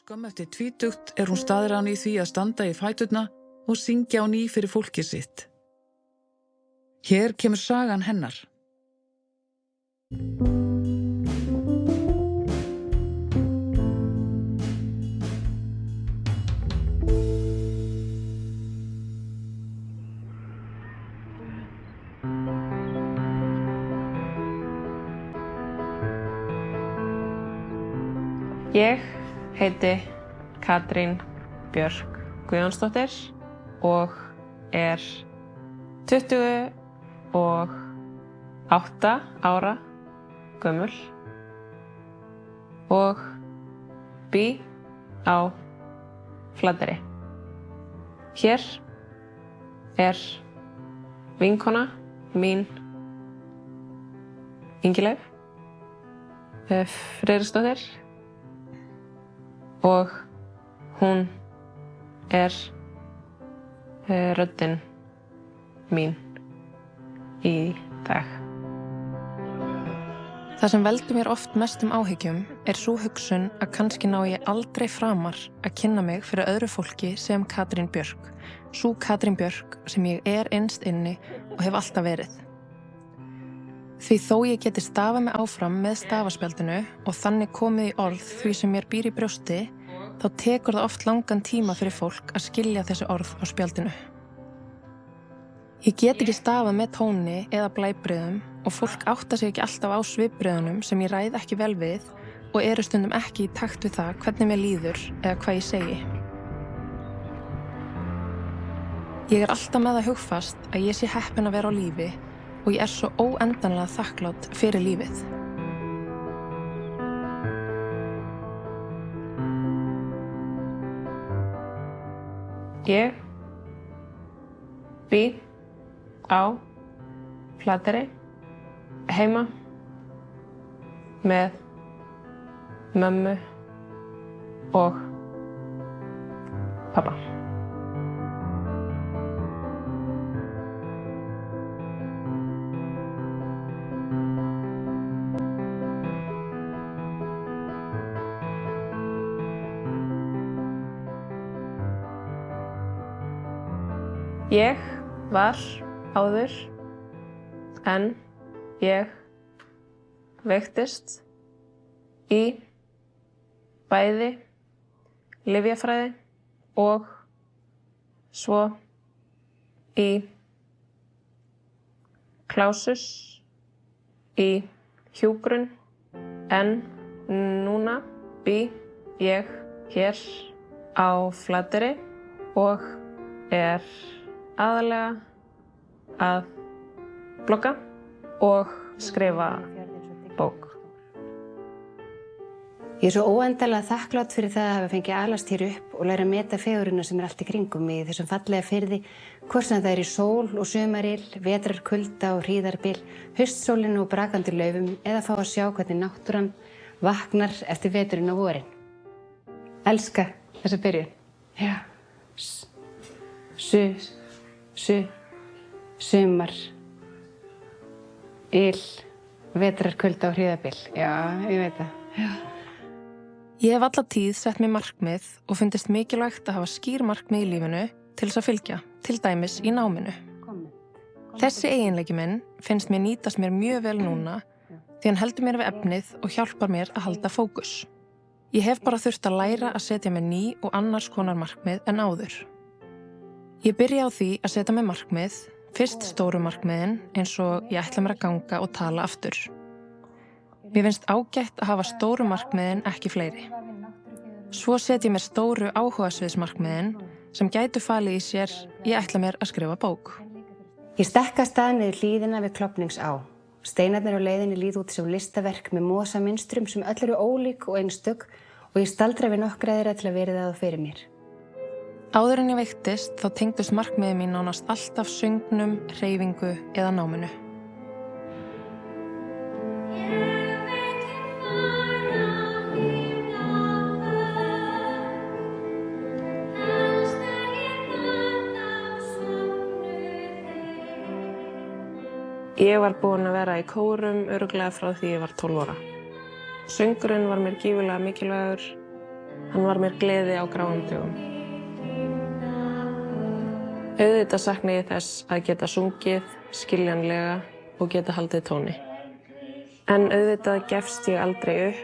Skömmu eftir tvítugt hún staðráðin í því að standa í fæturna og syngja á ný fyrir fólkið sitt. Hér kemur sagan hennar. Ég heiti Katrín Björk Guðjónsdóttir og 28 ára gömul og bý á Flateyri. Hér vinkona mín Ingileif Friðriksdóttir og hún röddin mín í dag. Það sem veldur mér oft mestum áhyggjum sú hugsun að kannski ná ég aldrei framar að kynna mig fyrir öðru fólki sem Katrín Björk, sú Katrín Björk sem ég innst inni og hef alltaf verið. Því þó ég geti stafað mig áfram með stafaspjaldinu og þannig komið í orð því sem mér býr í brjósti, þá tekur það oft langan tíma fyrir fólk að skilja þessi orð á spjaldinu. Ég get ekki stafað með tóni eða blæbrigðum og fólk áttar sig ekki alltaf á svipbrigðunum sem ég ræð ekki vel við og stundum ekki í takt við það hvernig mér líður eða hvað ég segi. Ég alltaf með það hugfast að ég sé heppin að vera á lífi og ég svo óendanlega þakklát fyrir lífið. Ég bý á Flateyri heima með mömmu og pappa. Ég var áður en ég veiktist í bæði lyfjafræði og svo í klásus í hjúkrun en núna bý ég hér á Flateyri og aðalega að blogga og skrifa bók. Ég svo óendanlega þakklát fyrir það að hafa fengið alast hér upp og læra að meta fegurðina sem allt í kringum mig í þessum fallega firði, hvort sem það í sól og sumaril, vetrarkulda og hríðarbil, haustsólinu og brakandi laufum eða fá að sjá hvernig náttúran vaknar eftir veturinn á vorin. Elska þessa byrjun. Já. Sumar, vetrarkulda og hríðarbil. Já, ég veit það. Já. Ég hef alla tíð sett mér markmið og fundist mikilvægt að hafa skýr markmið í lífinu til þess að fylgja, til dæmis í náminu. Þessi eiginleiki minn finnst mér nýtast mér mjög vel núna því hann heldur mér við efnið og hjálpar mér að halda fókus. Ég hef bara þurft að læra að setja mér ný og annars konar markmið en áður. Ég byrja á því að setja mér markmið, fyrst stóru markmiðin eins og ég ætla mér að ganga og tala aftur. Mér finnst ágætt að hafa stóru markmiðin ekki fleiri. Svo set ég mér stóru áhugasviðsmarkmiðin sem gætu falið í sér ég ætla mér að skrifa bók. Ég stekk af stað niður hlíðina við Klofningsá. Steinarnir á leiðinni líða út sem listaverk með mosamunstrum sem öll eru ólík og einstök og ég staldra við nokkra þeirra til að verða það fyrir mér. Áður en ég veiktist þá tengdust markmiðið mín nánast alltaf söngnum, hreyfingu eða náminu. Ég var búin að vera í kórum örugglega frá því ég var 12 ára. Söngurinn var mér gífurlega mikilvægur. Hann var mér gleði á gráum dögum. Auðvitað sakna ég þess að geta sungið skiljanlega og geta haldið tóni. En auðvitað gefst ég aldrei upp.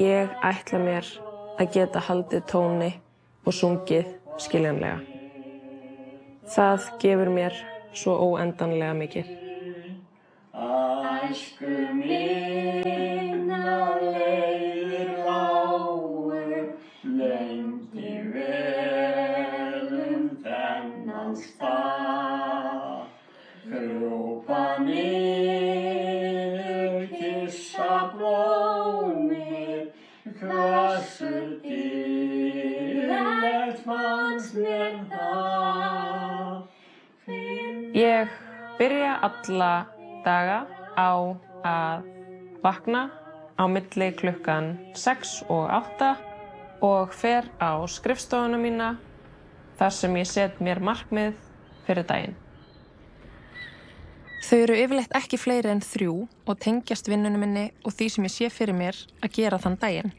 Ég ætla mér að geta haldið tóni og sungið skiljanlega. Það gefur mér svo óendanlega mikið. Æsku minnar leiðir lágu lengi vel þennan stað. Krjúpa niður, kyssa blómið, hversu dýrlegt fannst mér það. Ég byrja alla daga á að vakna á milli klukkan 6 og 8 og fer á skrifstofuna mína þar sem ég set mér markmið fyrir daginn. Þau eru yfirleitt ekki fleiri en 3 og tengjast vinnunum minni og því sem ég sé fyrir mér að gera þann daginn.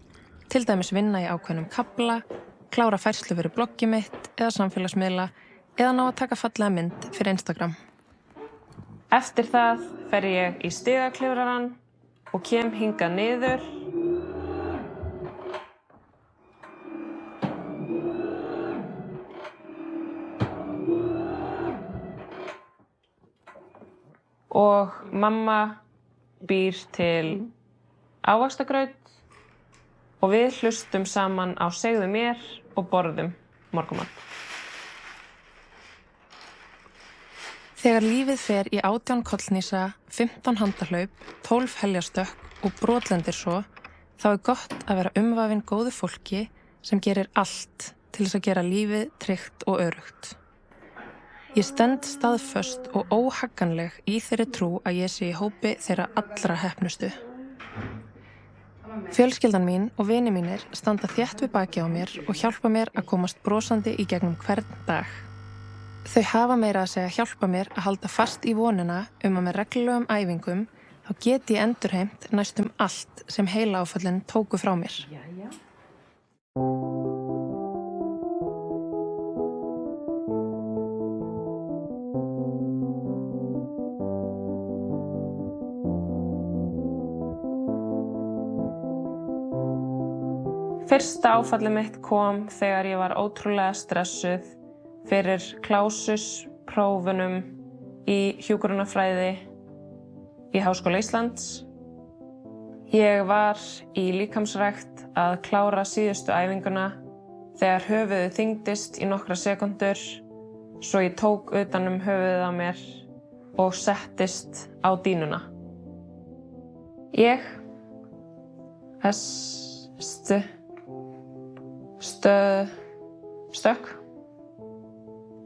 Til dæmis vinna í ákveðnum kafla, klára færslu fyrir bloggið mitt eða samfélagsmiðla eða ná að taka fallega mynd fyrir Instagram. Eftir það fer ég í stigaklifrarann og kem hingað niður. Og mamma býr til ávaxtagraut og við hlustum saman á Segðu mér og borðum morgunmat. Þegar lífið fer í 18 kollhnísa, 15 handahlaup, 12 heljarstökk og brotlendir svo, þá gott að vera umvafin góðu fólki sem gerir allt til þess að gera lífið tryggt og öruggt. Ég stend staðföst og óhagganleg í þeirri trú að ég sé í hópi þeirra allra heppnustu. Fjölskyldan mín og vini mínir standa þétt við baki á mér og hjálpa mér að komast brosandi í gegnum hvern dag. Þau hafa meira að segja hjálpa mér að halda fast í vonina að með reglulegum æfingum þá get ég endurheimt næstum allt sem heilaáföllin tóku frá mér. Fyrsta áfallið mitt kom þegar ég var ótrúlega stressuð fyrir klásusprófunum í hjúkrunarfræði í Háskóla Íslands. Ég var í líkamsrækt að klára síðustu æfinguna þegar höfuðið þyngdist í nokkra sekúndur, svo ég tók utan um höfuðið á mér og settist á dýnuna. Ég stökk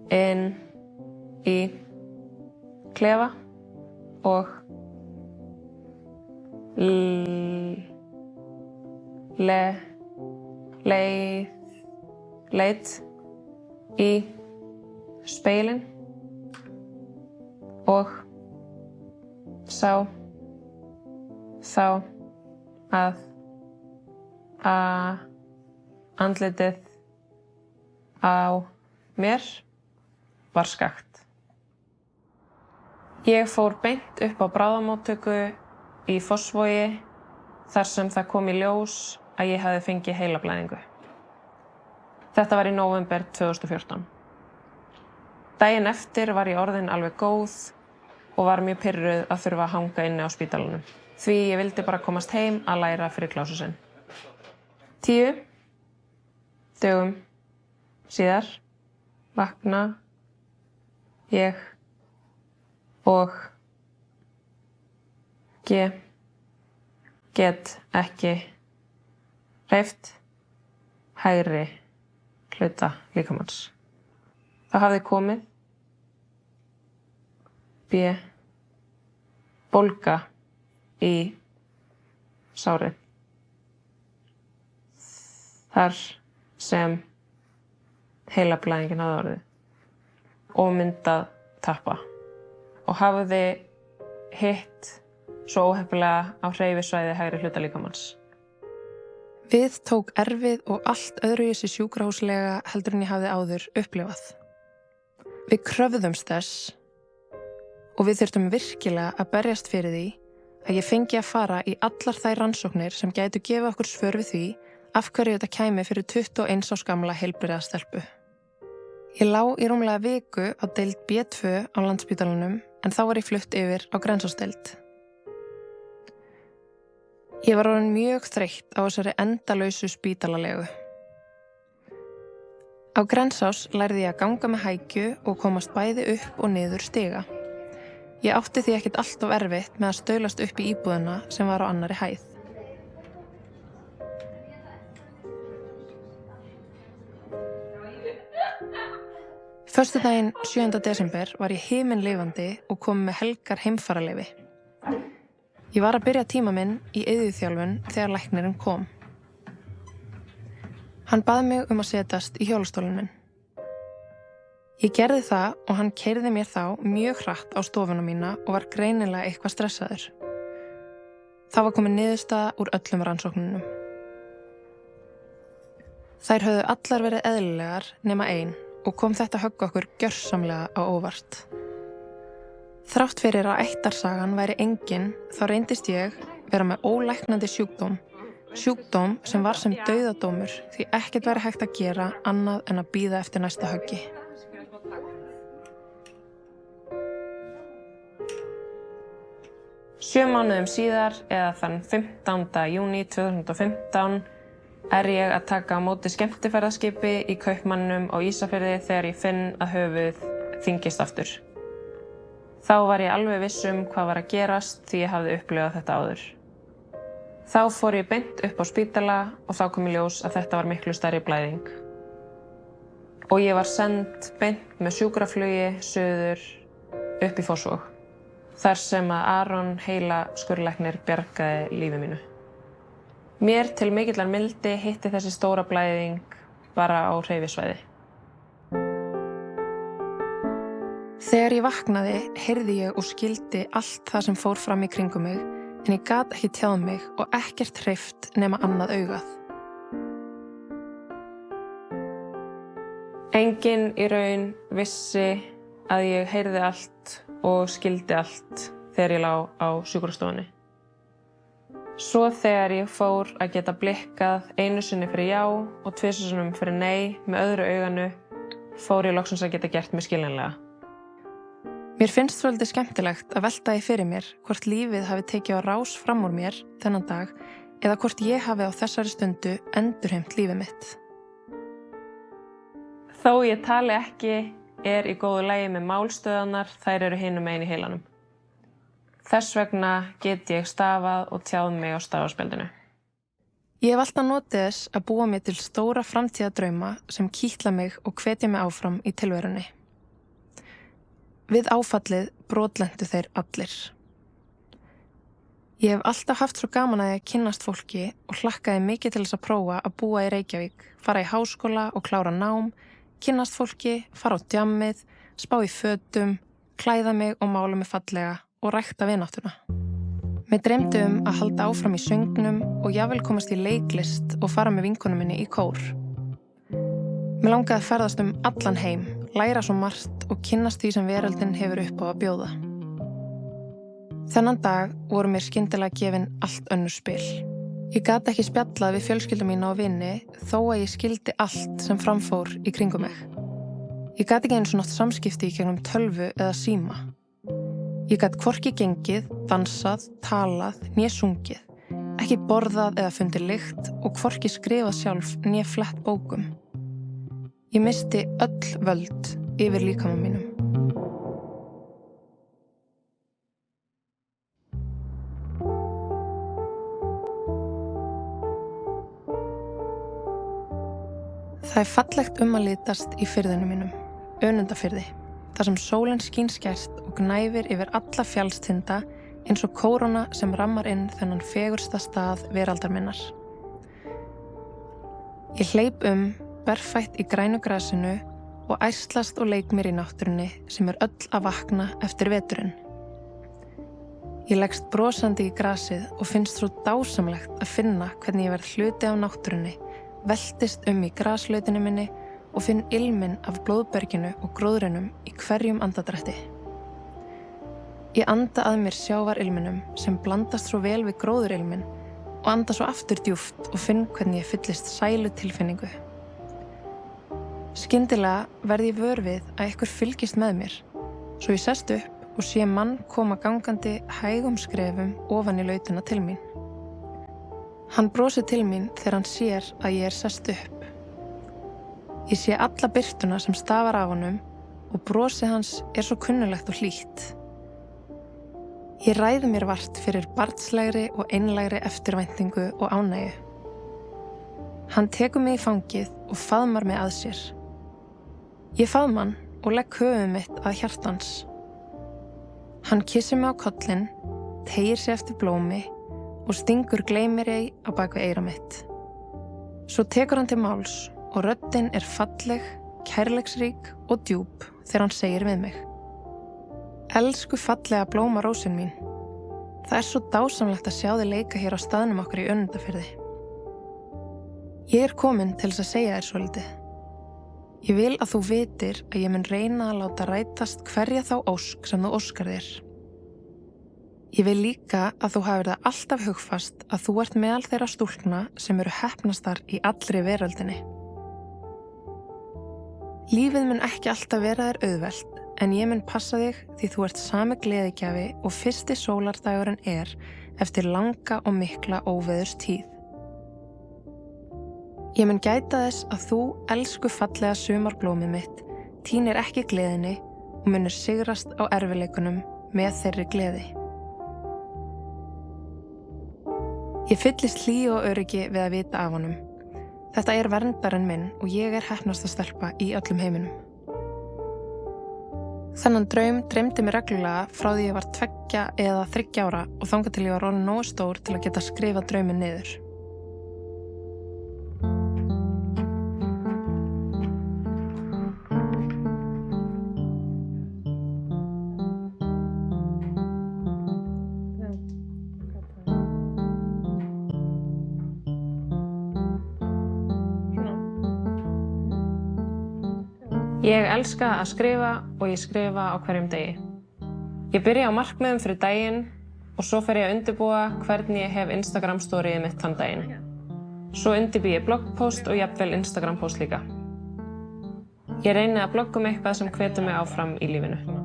inn í klefa og leit í spegilinn og sá þá að andlitið á mér var skakkt. Ég fór beint upp á bráðamóttöku í Fossvogi þar sem það kom í ljós að ég hafði fengið heilablæðingu. Þetta var í nóvember 2014. Daginn eftir var ég orðin alveg góð og var mjög pirruð að þurfa að hanga inni á spítalanum. Því ég vildi bara komast heim að læra fyrir klásusinn. 10 dögum síðar vakna ég og get ekki hreyft hægri hluta líkamans. Það hafði komið bólga í sárið. Þar sem heilablæðingin hafði orðið og myndað tappa og hafði hitt svo óheppilega á hreyfisvæði hægri hluta líkamans. Við tók erfið og allt öðruvísi sjúkrahúslega heldur en ég hafði áður upplifað. Við kröfðumst þess og við þurftum virkilega að berjast fyrir því að ég fengi að fara í allar þær rannsóknir sem gætu gefa okkur svör við því af hverju þetta kæmi fyrir 21 árs gamla heilbrigða stelpu. Ég lá í rúmlega viku á deild B2 á Landspítalanum en þá var ég flutt yfir á Grensásdeild. Ég var orðin mjög þreytt á þessari endalausu spítalalegu. Á Grensás lærði ég að ganga með hækju og komast bæði upp og niður stiga. Ég átti því ekkert allt of erfitt með að staulast upp í íbúðina sem var á annarri hæð. Föstudaginn 7. desember var ég himinlifandi og kom með helgar heimfararleyfi. Ég var að byrja tíma minn í iðjuþjálfun þegar læknirinn kom. Hann bað mig að setjast í hjólastólinn minn. Ég gerði það og hann keyrði mér þá mjög hratt á stofuna mína og var greinilega eitthvað stressaður. Það var komin niðurstaða úr öllum rannsóknunum. Þær höfðu allar verið eðlilegar nema ein og kom þetta högg okkur gjörsamlega á óvart. Þrátt fyrir að ættarsagan væri engin, þá reyndist ég vera með ólæknandi sjúkdóm sem var sem dauðadómur því ekkert væri hægt að gera annað en að bíða eftir næsta höggi. Sjö mánuðum síðar, eða þann 15. júní 2015, ég að taka á móti skemmtiferðaskipi í Kaupmannum á Ísafirði þegar ég finn að höfuð þyngist aftur. Þá var ég alveg viss hvað var að gerast því ég hafði upplifað þetta áður. Þá fór ég beint upp á spítala og þá kom í ljós að þetta var miklu stærri blæðing. Og ég var send beint með sjúkraflugi suður upp í Fossvog. Þar sem að Aron heila skurðlæknir bjargaði lífi mínu. Mér til mikillar mildi hitti þessi stóra blæðing bara á hreyfisvæði. Þegar ég vaknaði, heyrði ég og skildi allt það sem fór fram í kringum mig, en ég gat ekki tjáð mig og ekkert hreyft nema annað augað. Enginn í raun vissi að ég heyrði allt og skildi allt þegar ég lá á sjúkrastofunni. Svo þegar ég fór að geta blikkað einu sinni fyrir já og tvisvar sinnum fyrir nei með öðru auganu, fór ég loksins að geta gert mig skiljanlega. Mér finnst svolítið skemmtilegt að velta því fyrir mér hvort lífið hafi tekið á rás fram úr mér þennan dag eða hvort ég hafi á þessari stundu endurheimt lífið mitt. Þó ég tali ekki í góðu lagi með málstöðarnar, þær eru hinum megin í heilanum. Þess vegna get ég stafað og tjáð mig á stafaspjaldinu. Ég hef alltaf notið þess að búa mér til stóra framtíðadrauma sem kýtla mig og hvetja mig áfram í tilverunni. Við áfallið brotlentu þeir allir. Ég hef alltaf haft svo gaman að ég kynnast fólki og hlakkaði mikið til þess að prófa að búa í Reykjavík, fara í háskóla og klára nám, kynnast fólki, fara á djammið, spá í fötum, klæða mig og mála mig fallega og rækta vináttuna. Mig dreymdi að halda áfram í söngnum og jafnvel komast í leiklist og fara með vinkonum minni í kór. Mig langaði að ferðast allan heim, læra svo margt og kynnast því sem veröldin hefur upp á að bjóða. Þennan dag voru mér skyndilega gefin allt önnur spil. Ég gat ekki spjallað við fjölskyldu mína og vini þó að ég skildi allt sem framfór í kringum mig. Ég gat ekki einu svona samskipti í gegnum tölvu eða síma. Ég gat hvorki gengið, dansað, talað, né sungið, ekki borðað eða fundið lykt og hvorki skrifað sjálf né flett bókum. Ég missti öll völd yfir líkama mínum. Það fallegt að litast í firðinu mínum, Önundarfirði, þar sem sólin skín skært og gnæfir yfir alla fjallstinda eins og kóróna sem rammar inn þennan fegursta stað veraldar minnar. Ég hleyp berfætt í grænu grasinu og æslast og leik mér í náttúrunni sem öll að vakna eftir veturinn. Ég leggst brosandi í grasið og finnst svo dásamlegt að finna hvernig ég verð hluti af náttúrunni, veltist í graslautinu minni og finn ilminn af blóðberginu og gróðrinum í hverjum andadrætti. Ég anda að mér sjávarilminum sem blandast svo vel við gróðurilminn og anda svo aftur djúpt og finn hvernig ég fyllist sælu tilfinningu. Skyndilega verð ég vör við að einhver fylgist með mér, svo ég sest upp og sé mann koma gangandi hægum skrefum ofan í lautina til mín. Hann brosir til mín þegar hann sér að ég sest upp. Ég sé alla birtuna sem stafar af honum og brosið hans svo kunnulegt og hlýtt. Ég ræði mér vart fyrir barnslegri og einlægri eftirvæntingu og ánægju. Hann tekur mig í fangið og faðmar mig að sér. Ég faðma hann og legg höfuð mitt að hjartans. Hann kyssir mig á kollinn, teygir sig eftir blómi og stingur gleymiri á bakvið eyra mitt. Svo tekur hann til máls og röddin falleg, kærleiksrík og djúp þegar hann segir við mig: Elsku fallega blómarósin mín, það svo dásamlegt að sjá þig leika hér á staðnum okkar í Önundarfirði. Ég komin til þess að segja þér svolítið. Ég vil að þú vitir að ég mun reyna að láta rætast hverja þá ósk sem þú óskar þér. Ég vil líka að þú hafir það alltaf hugfast að þú ert meðal þeirra stúlkna sem eru heppnastar í allri veröldinni. Lífið mun ekki alltaf vera þér auðvelt, en ég mun passa þig því þú ert sami gleðigjafi og fyrsti sólardagurinn eftir langa og mikla óveðurstíð. Ég mun gæta þess að þú, elsku fallega sumarblómið mitt, tínir ekki gleðinni og munir sigrast á erfiðleikunum með þeirri gleði. Ég fyllist hlýju og öryggi við að vita af honum. Þetta verndarinn minn og ég heppnasta stelpa í öllum heiminum. Þennan draum dreymdi mig reglulega frá því ég var 2 eða 3 ára og þangað til ég var orðin nógu stór til að geta skrifað drauminn niður. Ég elska að skrifa og ég skrifa á hverjum degi. Ég byrja á markmiðum fyrir daginn og svo fer ég að undirbúa hvernig ég hef Instagram storyið mitt þann daginn. Svo undirbý ég bloggpost og jafnvel Instagram post líka. Ég reyni að blogga eitthvað sem hvetur mig áfram í lífinu.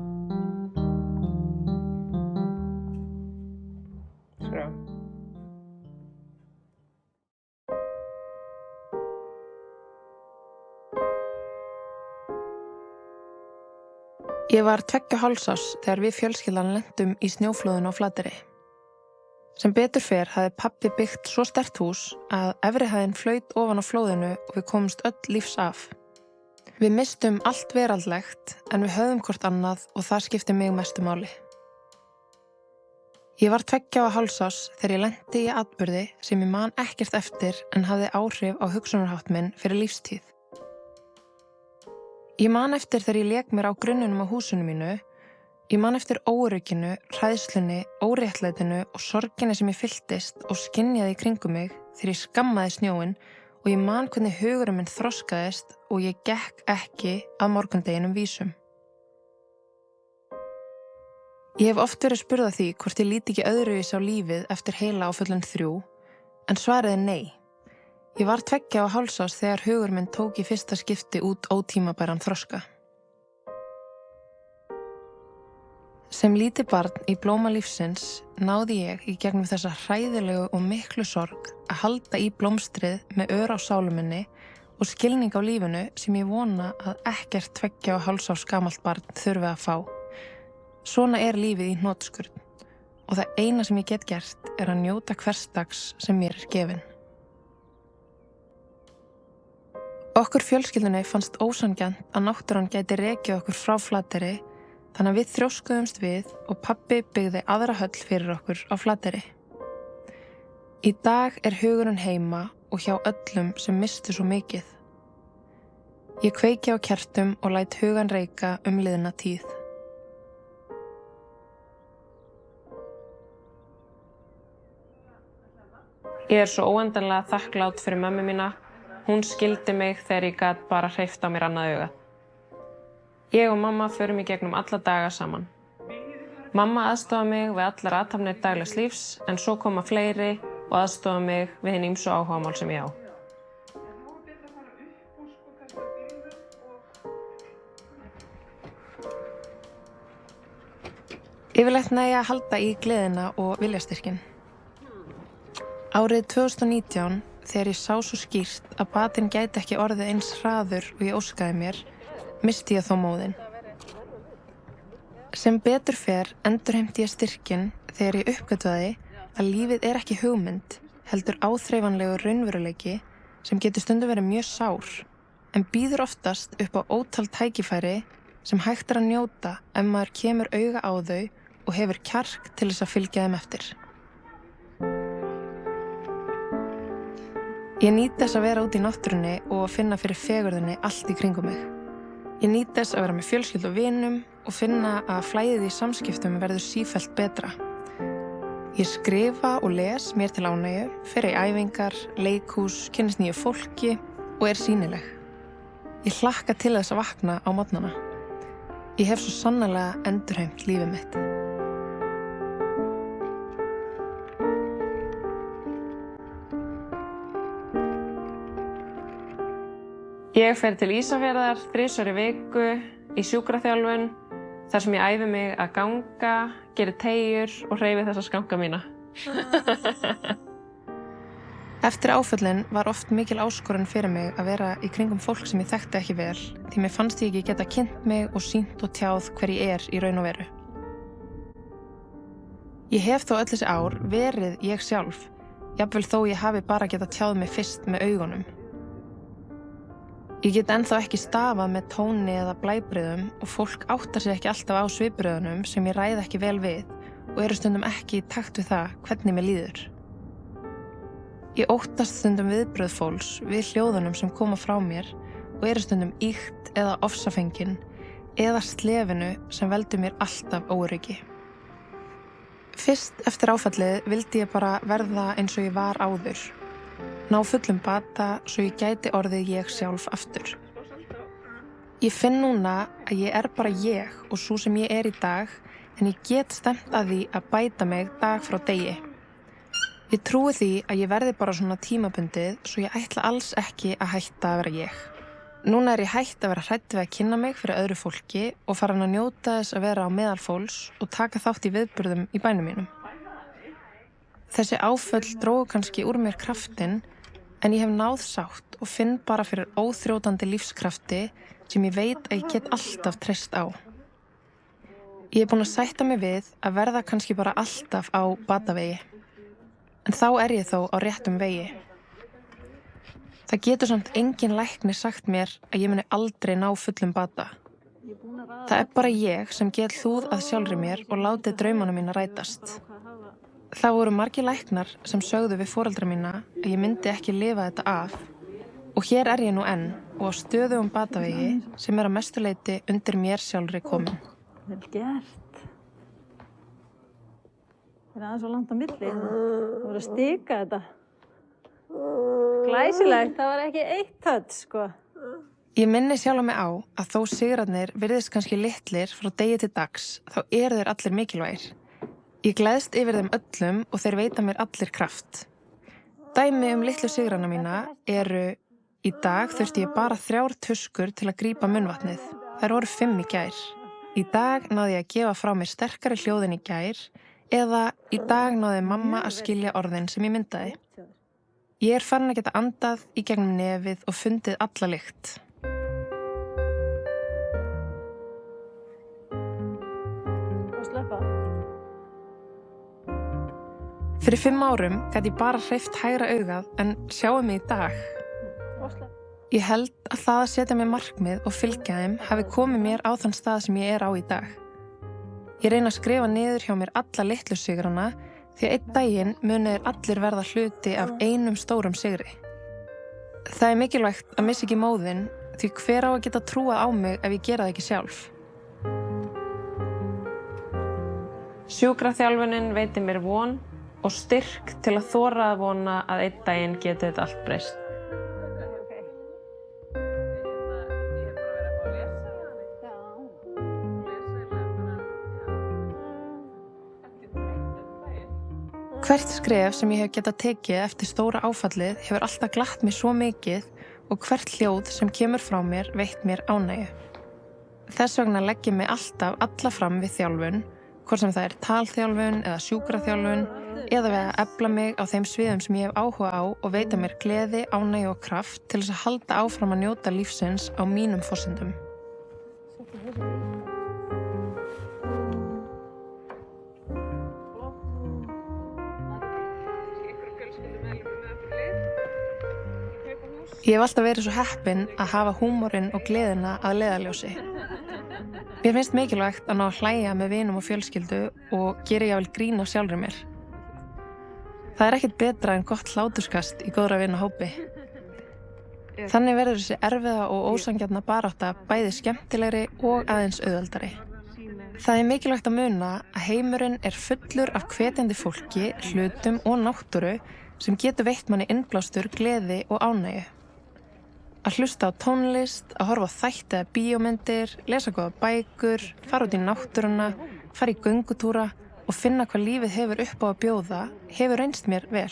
Ég var 2,5 árs þegar við fjölskyldan lentum í snjóflóðinu á Flateyri. Sem betur fer hafði pabbi byggt svo sterkt hús að efri hæðin flaut ofan á flóðinu og við komumst öll lífs af. Við misstum allt veraldlegt en við höfðum hvort annað og það skipti mig mestu máli. Ég var 2,5 árs þegar ég lenti í atburði sem ég man ekkert eftir en hafði áhrif á hugsunarhátt minn fyrir lífstíð. Ég man eftir þegar ég lék mér á grunnunum á húsinu mínu. Ég man eftir óörygginu, hræðslunni, óréttlætinu og sorginni sem ég fylltist og skynjaði í kringum mig þegar ég skammaði snjóinn og ég man hvernig hugurinn minn þroskaðist og ég gekk ekki að morgundeginum vísum. Ég hef oft verið spurð að því hvort ég líti ekki öðruvísi á lífið eftir heila áföllin 3, en svarið nei. Ég var 2,5 árs þegar hugur minn tók í fyrsta skipti út ótímabæran þroska. Sem lítið barn í blóma lífsins náði ég í gegnum þessa hræðilegu og miklu sorg að halda í blómstrið með ör á sálu minni og skilning á lífinu sem ég vona að ekkert 2,5 árs gamalt barn þurfi að fá. Svona lífið í hnotskurn og það eina sem ég get gert að njóta hvers dags sem mér gefinn. Okkur fjölskyldunni fannst ósanngjarnt að náttúran gæti rekið okkur frá Flateyri, þannig að við þrjóskuðumst við og pabbi byggði aðra höll fyrir okkur á Flateyri. Í dag hugurinn heima og hjá öllum sem mistu svo mikið. Ég kveiki á kertum og læt hugan reika liðna tíð. Ég svo óendanlega þakklát fyrir mömmu mína. Hún skildi mig þegar ég gat bara hreyft á mér annað augað. Ég og mamma förum í gegnum alla daga saman. Mamma aðstoðar mig við allar athafnir daglegs lífs en svo koma fleiri og aðstoðar mig við hin ýmsu áhugamál sem ég á. Yfirleitt nægja að halda í gleðina og viljastyrkin. Árið 2019, þegar ég sá svo skýrt að batinn gæti ekki orðið eins hraður og ég óskaði mér, missti ég þó móðinn. Sem betur fer endurheimti ég styrkin þegar ég uppgötvaði að lífið er ekki hugmynd, heldur áþreifanlegur raunveruleiki sem getur stundum verið mjög sár, en býður oftast upp á ótal tækifæri sem hægt að njóta ef maður kemur auga á þau og hefur kjark til þess að fylgja þeim eftir. Ég nýt þess að vera út í náttúrunni og finna fyrir fegurðinni allt í kringum mig. Ég nýt þess að vera með fjölskyldu og vinum og finna að flæðið í samskiptum verður sífellt betra. Ég skrifa og les mér til ánægju, fer í æfingar, leikhús, kynnist nýju fólki og er sýnileg. Ég hlakka til þess að vakna á morgnana. Ég hef svo sannarlega endurheimt lífið mitt. Ég fer til Ísafjarðar 3 sinnum í viku í sjúkraþjálfun þar sem ég æfi mig að ganga, geri teygjur og hreyfi þessa skanka mína. Eftir áföllin var oft mikil áskorun fyrir mig að vera í kringum fólk sem ég þekkti ekki vel því mér fannst ég ekki geta kynnt mig og sýnt og tjáð hver ég er í raun og veru. Ég hef þó öll þessi ár verið ég sjálf, jafnvel þó ég hafi bara getað tjáð mig fyrst með augunum. Ég get ennþá ekki stafað með tóni eða blæbrigðum og fólk áttar sig ekki alltaf á svipbrigðunum sem ég ræð ekki vel við og eru stundum ekki í takt við það hvernig mér líður. Ég óttast stundum viðbrögð fólks við hljóðunum sem koma frá mér og eru stundum ýkt eða ofsafengin eða slefinu sem veldur mér alltaf óöryggi. Fyrst eftir áfallið vildi ég bara verða eins og ég var áður. Ná fullum bata svo ég gæti orðið ég sjálf aftur. Ég finn núna að ég er bara ég og sú sem ég er í dag en ég get stefnt að því að bæta mig dag frá degi. Ég trúi því að ég verði bara svona tímabundið svo ég ætla alls ekki að hætta að vera ég. Núna er ég hætt að vera hrædd við að kynna mig fyrir öðru fólki og farin að njóta þess að vera á meðal fólks og taka þátt í viðburðum í bænum mínum. Þessi áföll drógu kannski úr mér kraftinn en ég hef náð sátt og finn bara fyrir óþrjótandi lífskrafti sem ég veit að ég get alltaf treyst á. Ég er búin að sætta mig við að verða kannski bara alltaf á batavegi. En þá er ég þó á réttum vegi. Það getur samt engin læknir sagt mér að ég muni aldrei ná fullum bata. Það er bara ég sem get hlúð að sjálfri mér og látið draumana mína rætast. Það voru margir læknar sem sögðu við foreldra mína að ég myndi ekki lifa þetta af og hér er ég nú enn og á stöðugum batavegi sem er að mestu leyti undir mér sjálfri komin. Vel gert. Það er aðeins svo langt á milli. Það voru að stika þetta. Glæsilegt, það var ekki eitt touch, sko. Ég minni sjálfa mig á að þó sigrarnir virðist kannski litlir frá degi til dags, þá eru þeir allir mikilvægir. Ég gleðst yfir þeim öllum og þeir veita mér allir kraft. Dæmi litlu sigrana mína eru: í dag þurfti ég bara 3 tuskur til að grípa munnvatnið. Þær voru 5 í gær. Í dag náði ég að gefa frá mér sterkari hljóð en í gær eða í dag náði mamma að skilja orðin sem ég myndaði. Ég er farin að geta andað í gegnum nefið og fundið alla lykt. Og sleppa. Fyrir 5 árum gat ég bara hreyft hægra augað en sjáum mig í dag. Og sleppa. Ég held að það að setja mér markmið og fylgja þeim hafi komið mér á þann stað sem ég er á í dag. Ég reyna að skrifa niður hjá mér alla litlu sigrana því að einn daginn munu þeir allir verða hluti af einum stórum sigri. Það er mikilvægt að missa ekki móðinn því hver á að geta trúað á mig ef ég gera það ekki sjálf. Sjúkraþjálfunin veitir mér von og styrk til að þora að vona að einn daginn geti þetta allt breyst. Hvert skref sem ég hef getað tekið eftir stóra áfallið hefur alltaf glatt mig svo mikið og hvert hljóð sem kemur frá mér veitt mér ánægju. Þess vegna legg ég mig alltaf alla fram við þjálfun, hvort sem það talþjálfun eða sjúkraþjálfun, eða við að efla mig á þeim sviðum sem ég hef áhuga á og veita mér gleði, ánægju og kraft til þess að halda áfram að njóta lífsins á mínum forsendum. Ég hef alltaf verið svo heppin að hafa húmorinn og gleðina að leiðarljósi. Mér finnst mikilvægt að ná að hlæja með vinum og fjölskyldu og gera jafnvel grín á sjálfri mér. Það ekkert betra en gott hláturskast í góðra vinahópi. Þannig verður þessi erfiða og ósanngjarna barátta bæði skemmtilegri og aðeins auðveldari. Það mikilvægt að muna að heimurinn fullur af hvetjandi fólki, hlutum og náttúru sem getur veitt manni innblástur, gleði og ánægju. Að hlusta á tónlist, að horfa á þætti eða bíómyndir, lesa góða bækur, fara út í náttúruna, fara í göngutúra og finna hvað lífið hefur upp á að bjóða, hefur reynst mér vel.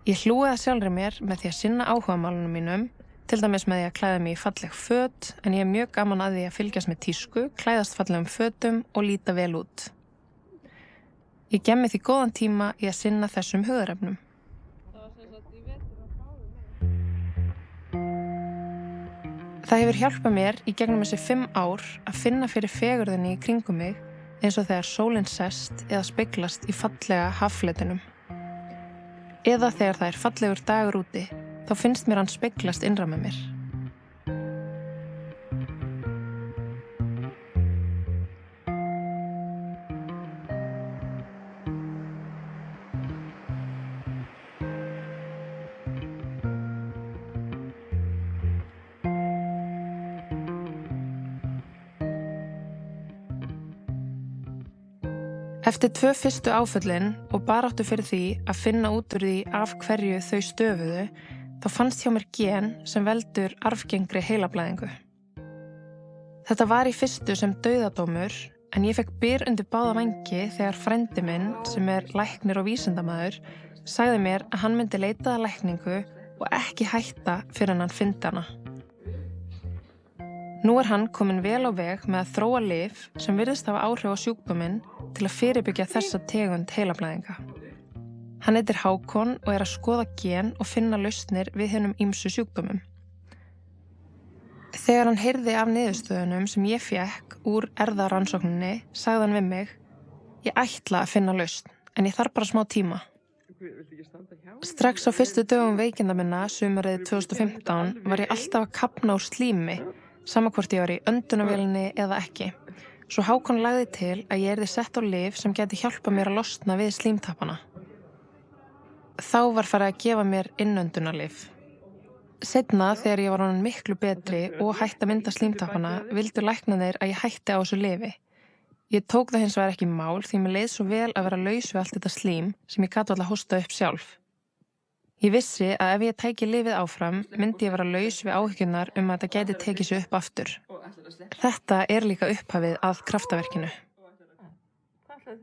Ég hlúi að sjálfri mér með því að sinna áhugamálunum mínum, til dæmis með því að klæða mig í falleg föt, en ég mjög gaman að því að fylgjast með tísku, klæðast fallegum fötum og líta vel út. Ég gef mér því góðan tíma í að sinna þessum hugðarefnum. Það hefur hjálpað mér í gegnum þessi 5 ár að finna fyrir fegurðinni í kringum mig eins og þegar sólin sest eða speglast í fallega haffletinum. Eða þegar það fallegur dagur úti, þá finnst mér hann speglast innra með mér. Eftir 2 fyrstu áföllin og baráttu fyrir því að finna út úr því af hverju þau stöfuðu, þá fannst hjá mér gen sem veldur arfgengri heilablæðingu. Þetta var í fyrstu sem dauðadómur, en ég fekk byr undir báða vængi þegar frændi minn, sem læknir og vísindamaður, sagði mér að hann myndi leita að lækningu og ekki hætta fyrr en hann fyndi hana. Nú hann kominn vel á veg með að þróa lyf sem virðist hafa áhrif á sjúkdóminn til að fyrirbyggja þessa tegund heilablæðinga. Hann heitir Hákon og að skoða gen og finna lausnir við hinum ýmsu sjúkdómum. Þegar hann heyrði af niðurstöðunum sem ég fékk úr erfðarannsókninni, sagði hann við mig: Ég ætla að finna lausn, en ég þarf bara smá tíma. Strax á fyrstu dögum veikinda minna, sumarið 2015, var ég alltaf að kafna úr slími, sama hvort ég var í öndunarvélinni eða ekki. Svo Hákon lagði til að ég yrði sett á lyf sem gæti hjálpa mér að losna við slímtappana. Þá var farið að gefa mér innöndunarlyf. Seinna, þegar ég var orðin miklu betri og hætti að mynda slímtappana, vildu læknarnir að ég hætti á þessu lyfi. Ég tók það hins vegar ekki í mál því mér leið svo vel að vera laus við allt þetta slím sem ég gat varla hósta upp sjálf. Ég vissi að ef ég tæki lyfið áfram, myndi ég vera laus við áhyggjurnar að þetta gæti tekið sig upp aftur. Þetta líka upphafið að kraftaverkinu.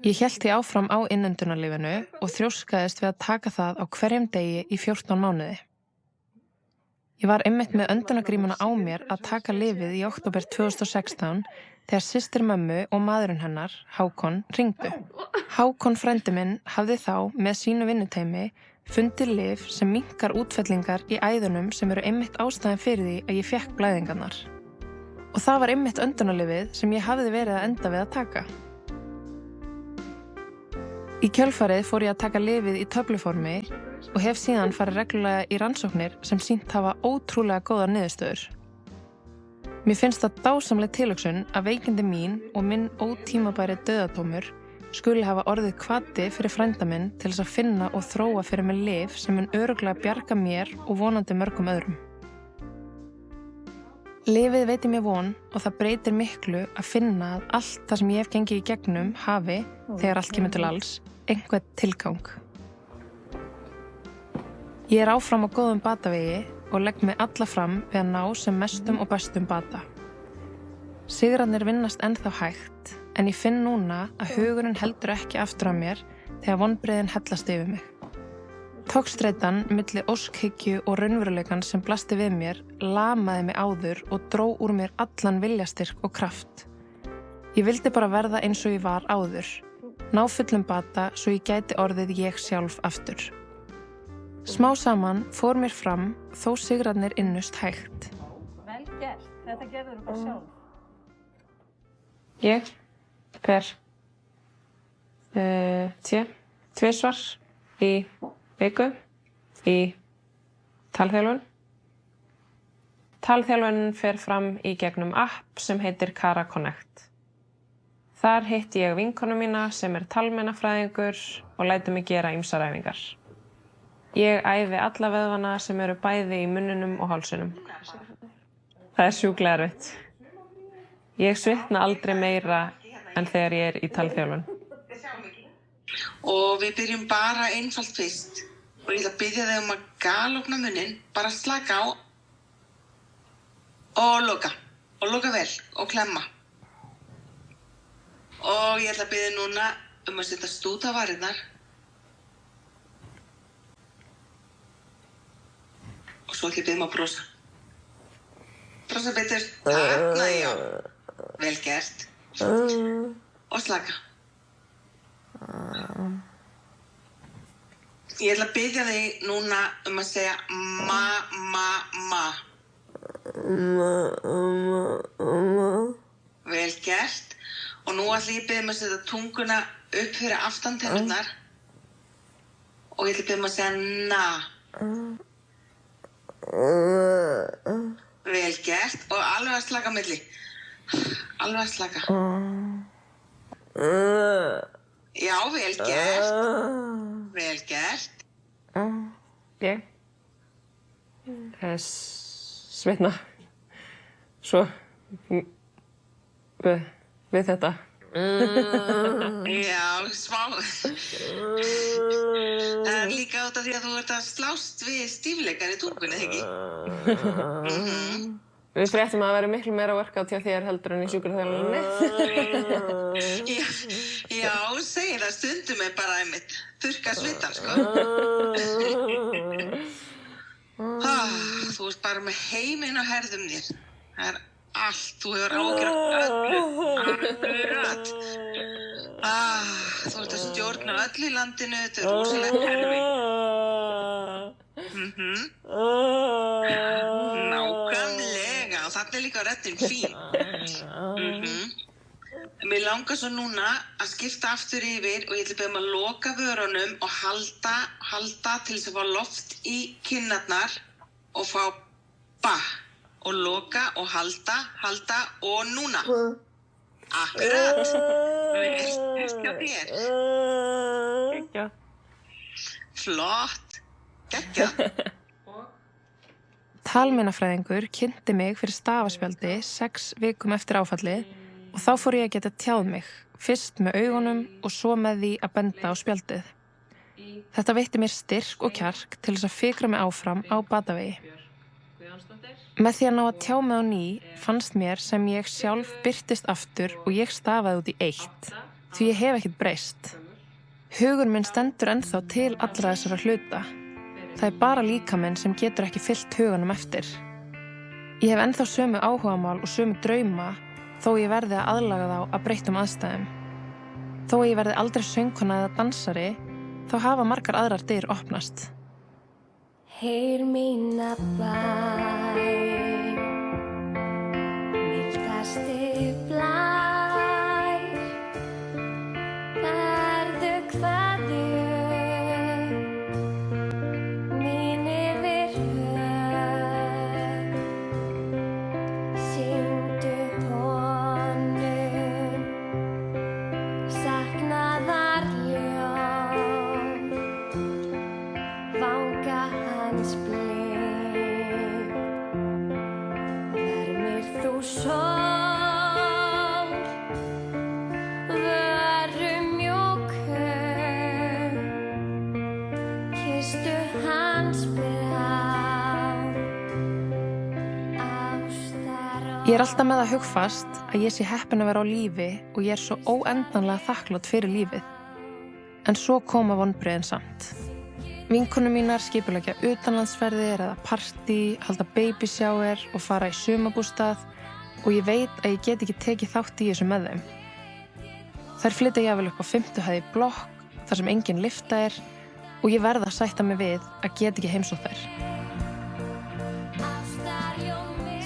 Ég hélt því áfram á innöndunarlyfinu og þrjóskaðist við að taka það á hverjum degi í 14 mánuði. Ég var einmitt með öndunargrímuna á mér að taka lyfið í október 2016 þegar systir mömmu og maðurinn hennar, Hákon, hringdu. Hákon frændi minn hafði þá með sínu vinnuteymi fundið lyf sem minnkar útfellingar í æðunum sem einmitt ástæðan fyrir því að ég fékk blæðingarnar. Og það var einmitt öndunarlyfið sem ég hafði verið að enda við að taka. Í kjölfarið fór ég að taka lyfið í töfluformi og hef síðan farið reglulega í rannsóknir sem sýnt hafa ótrúlega góðar niðurstöður. Mér finnst það dásamleg tilhugsun að veikindi mín og minn ótímabæri dauðadómur skuli hafa orðið hvati fyrir frænda minn til þess að finna og þróa fyrir mig lyf sem mun örugglega bjarga mér og vonandi mörgum öðrum. Lyfið veitir mér von og það breytir miklu að finna að allt það sem ég hef gengið í gegnum hafi, þegar allt kemur til alls, einhvern tilgang. Ég áfram á góðum batavegi og legg mig alla fram við að ná sem mestum og bestum bata. Sigrarnir vinnast ennþá hægt, en ég finn núna að hugurinn heldur ekki aftur af mér þegar vonbrigðin hellast yfir mig. Togstreitan milli óskhyggju og raunveruleikan sem blasti við mér lamaði mig áður og dró úr mér allan viljastyrk og kraft. Ég vildi bara verða eins og ég var áður, ná fullum bata svo ég gæti orðið ég sjálf aftur. Smá saman fór mér fram þó sigrarnir innust hægt. Vel gert, þetta gerður þú bara sjálf. Ég fer tvisvar í viku í talþjálfun. Talþjálfun fer fram í gegnum app sem heitir Kara Connect. Þar hitti ég vinkonu mína sem talmeinafræðingur og lætur mig gera ýmsar æfingar. Ég æfi alla vöðvana sem eru bæði í munninum og hálsinum. Það sjúklega erfitt. Ég svitna aldrei meira en þegar ég í talþjálfun. Og við byrjum bara einfalt fyrst. Og ég ætla að biðja þig að galopna munninn, bara slaka á og loka. Og loka vel og klemma. Og ég ætla að biðja núna að setja stút á varirnar. Og svo ætla ég að biðja að brosa. Brosa betur. Þarna, já. Vel gert. Og slaka. Ég ætla að biðja þig núna að segja ma. Vel gert. Og nú ætla ég að biðja að setja tunguna upp fyrir aftan tennurnar. Og ég ætla að biðja að segja na. Vel gert. Og alveg að slaka á milli. Alveg að slaka. Já, vel gert. Vel gert. Ég svitna svo við þetta. Já, smá. Það er líka út af því að þú ert að slást við stífleikan í tungunni, ekki? Við fréttum að það væri miklu meira workout hjá þér heldur en í sjúkraþjálfuninni. Já, segir það stundum er bara einmitt þurrka svitann, sko. Þú ert bara með heiminn á herðum þér. Það er allt, þú hefur ágjör öllu. Akkurat. Þú ert að stjórna öllu í landinu, þetta er rosalega erfitt. Nákvæmlega, og þarna er líka röddin fín. Mér langar svo núna að skipta aftur yfir og ég ætla að biðja að loka vörunum og halda til þess að fá loft í kinnarnar og fá ba og loka og halda og núna. Akkurat. Vel hjá þér. Geggjað. Flott. Geggjað. Talmeinafræðingur kynnti mig fyrir stafaspjaldi 6 vikum eftir áfallið og þá fór ég að geta tjáð mig, fyrst með augunum og svo með því að benda á spjaldið. Þetta veitti mér styrk og kjark til þess að fikra mig áfram á batavegi. Með því að ná að tjá mig á ný fannst mér sem ég sjálf birtist aftur og ég stafaði út í eitt, því ég hef ekkert breyst. Hugur minn stendur ennþá til allra þessara hluta. Það er bara líkaminn sem getur ekki fyllt huganum eftir. Ég hef ennþá sömu áhugamál og sömu drauma þó ég verði að aðlaga þá að breyttum aðstæðum. Þó ég verði aldrei söngkona eða dansari, þá hafa margar aðrar dyr opnast. Heyr mína bæn, mildasti blær, berðu kveðju mín yfir höf, syngdu honum saknaðar ljóð, vanga hans blik, vermir þú sól, vöru mjúkur, Ég alltaf með það hugfast að ég sé heppin að vera á lífi og ég svo óendanlega þakklát fyrir lífið. En svo koma vonbrigðin samt. Vinkonur mínar skipuleggja utanlandsferðir eða partí, halda baby shower og fara í sumarbústað og ég veit að ég get ekki tekið þátt í þessu með þeim. Þær flytja jafnvel upp á 5. hæð í blokk þar sem engin lyfta og ég verð að sætta mig við að get ekki heimsótt þær.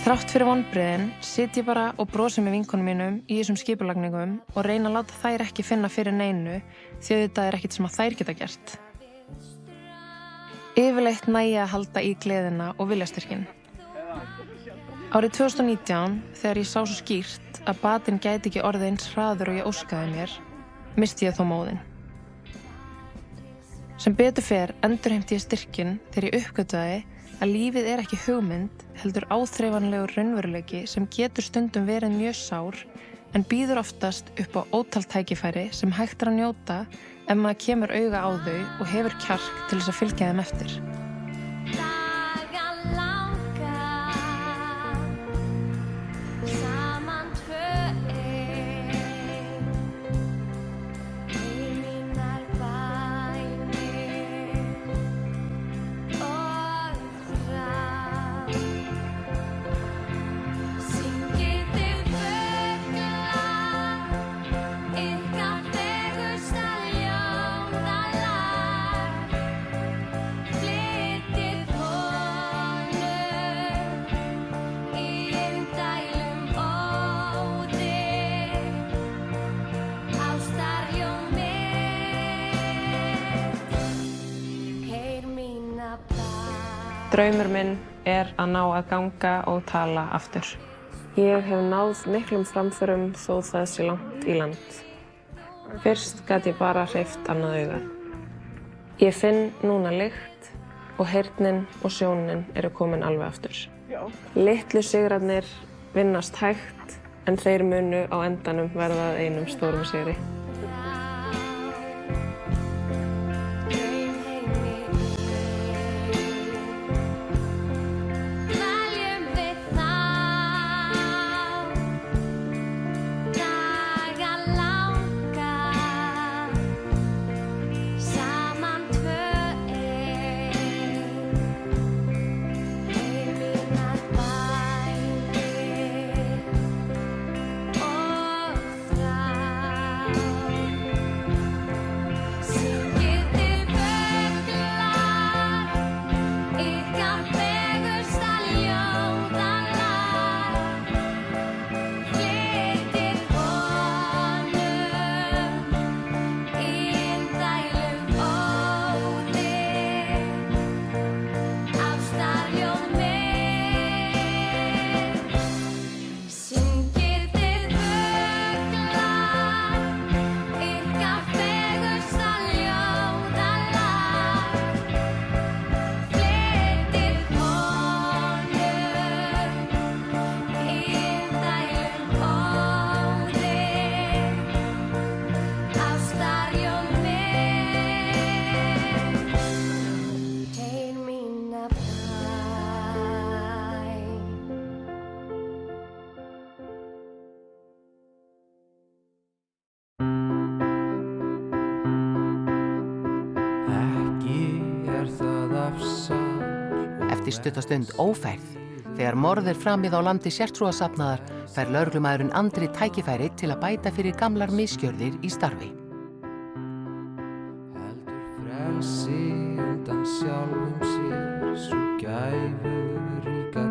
Þrátt fyrir vonbrigðin sit ég bara og brosi með vinkonum mínum í þessum skipulagningum og reyna að láta þær ekki finna fyrir neinu því þetta ekkert sem að þær geta gert. Yfirleitt nægja að halda í gleðina og viljastyrkin. Árið 2019, þegar ég sá svo skýrt að batinn gæti ekki orðið eins hraður og ég óskaði mér, misti ég þó móðinn. Sem betur fer endurheimti ég styrkin þegar ég uppgötvaði að lífið ekki hugmynd, heldur áþreifanlegur raunveruleiki sem getur stundum verið mjög sár en býður oftast upp á ótal tækifæri sem hægt að njóta ef maður kemur auga á þau og hefur kjark til þess að fylgja þeim eftir. Draumur minn að ná að ganga og tala aftur. Ég hef náð miklum framförum þó það sé langt í land. Fyrst gat ég bara hreyft annað augað. Ég finn núna lykt og heyrnin og sjónin eru komin alveg aftur. Litlu sigrarnir vinnast hægt en þeir munu á endanum verða að einum stórum sigri. Eftir stutta stund ófærð, þegar morð framið á landi sértrúarsafnaðar, fær lögreglumaðurinn Andri tækifæri til að bæta fyrir gamlar misgjörðir í starfi. Heldur frelsi undan sjálfum sér, svo gæfuríka